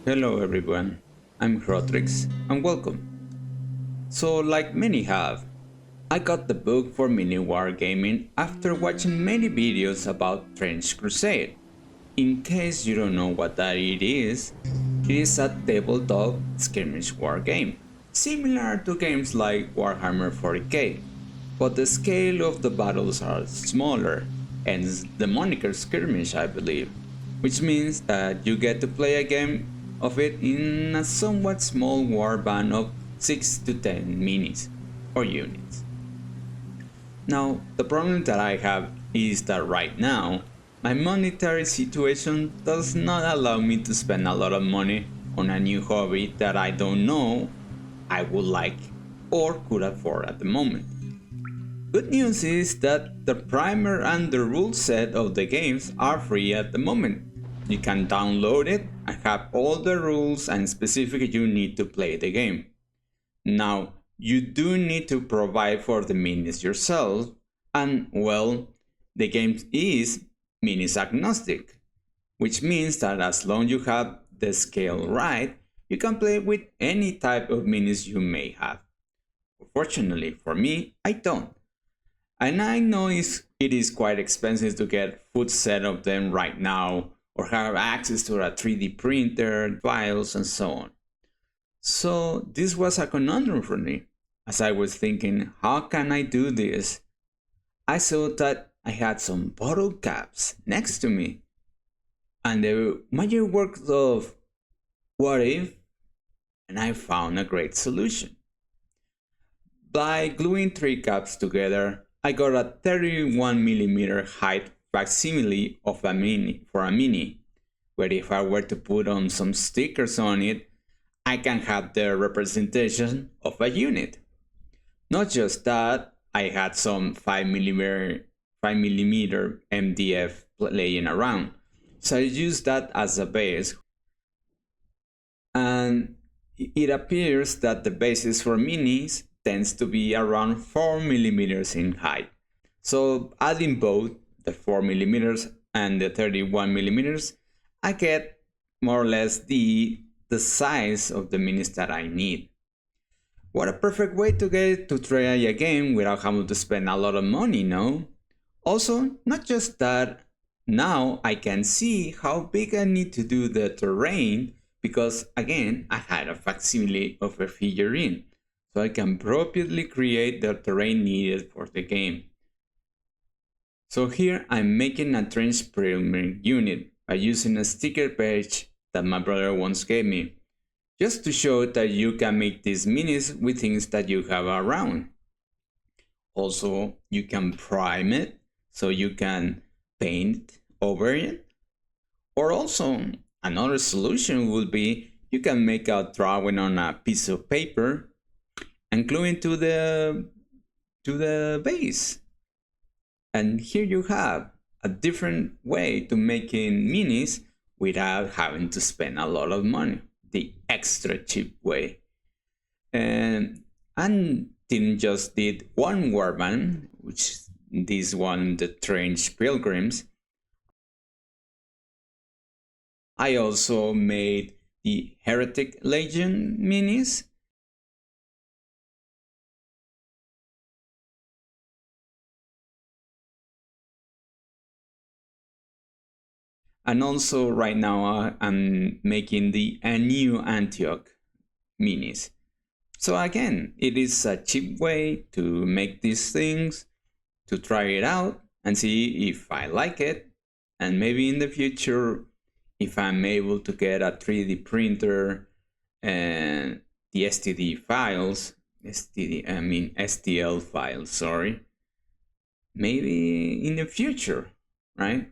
Hello everyone, I'm Rodrix and welcome. So like many have, I got the book for mini wargaming after watching many videos about Trench Crusade. In case you don't know what that it is a tabletop skirmish war game, similar to games like Warhammer 40k, but the scale of the battles are smaller, hence the moniker skirmish I believe, which means that you get to play a game of it in a somewhat small warband of 6 to 10 minis or units. Now, the problem that I have is that right now, my monetary situation does not allow me to spend a lot of money on a new hobby that I don't know I would like or could afford at the moment. Good news is that the primer and the rule set of the games are free at the moment. You can download it and have all the rules and specifics you need to play the game. Now, you do need to provide for the minis yourself, and well, the game is minis agnostic, which means that as long as you have the scale right, you can play with any type of minis you may have. Fortunately for me, I don't. And I know it is quite expensive to get full set of them right now or have access to a 3D printer, files, and so on. So this was a conundrum for me. As I was thinking, how can I do this? I saw that I had some bottle caps next to me. And the magic works of what if, and I found a great solution. By gluing 3 caps together, I got a 31mm height facsimile of a mini, where if I were to put on some stickers on it, I can have the representation of a unit. Not just that, I had some 5mm MDF laying around, so I used that as a base. And it appears that the bases for minis tends to be around 4mm in height. So adding both the 4mm and the 31mm, I get more or less the size of the minis that I need. What a perfect way to get to try a game without having to spend a lot of money, no? Also, not just that, now I can see how big I need to do the terrain because again, I had a facsimile of a figurine, so I can appropriately create the terrain needed for the game. So here I'm making a trench primer unit by using a sticker page that my brother once gave me, just to show that you can make these minis with things that you have around. Also, you can prime it, so you can paint over it. Or also, another solution would be you can make a drawing on a piece of paper and glue it to the base. And here you have a different way to making minis without having to spend a lot of money, the extra cheap way. And didn't just did one warband, which this one, the Trench Pilgrims. I also made the Heretic Legion minis. And also right now I'm making the new Antioch minis. So again, it is a cheap way to make these things, to try it out and see if I like it. And maybe in the future, if I'm able to get a 3D printer and the STL files, sorry. Maybe in the future, right?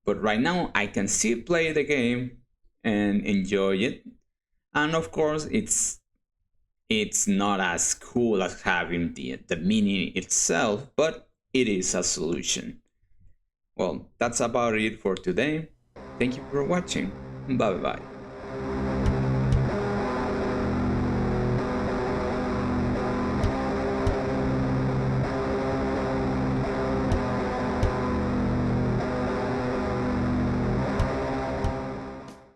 But right now I can still play the game and enjoy it. And of course, it's not as cool as having the mini itself, but it is a solution. Well, that's about it for today. Thank you for watching. Bye bye.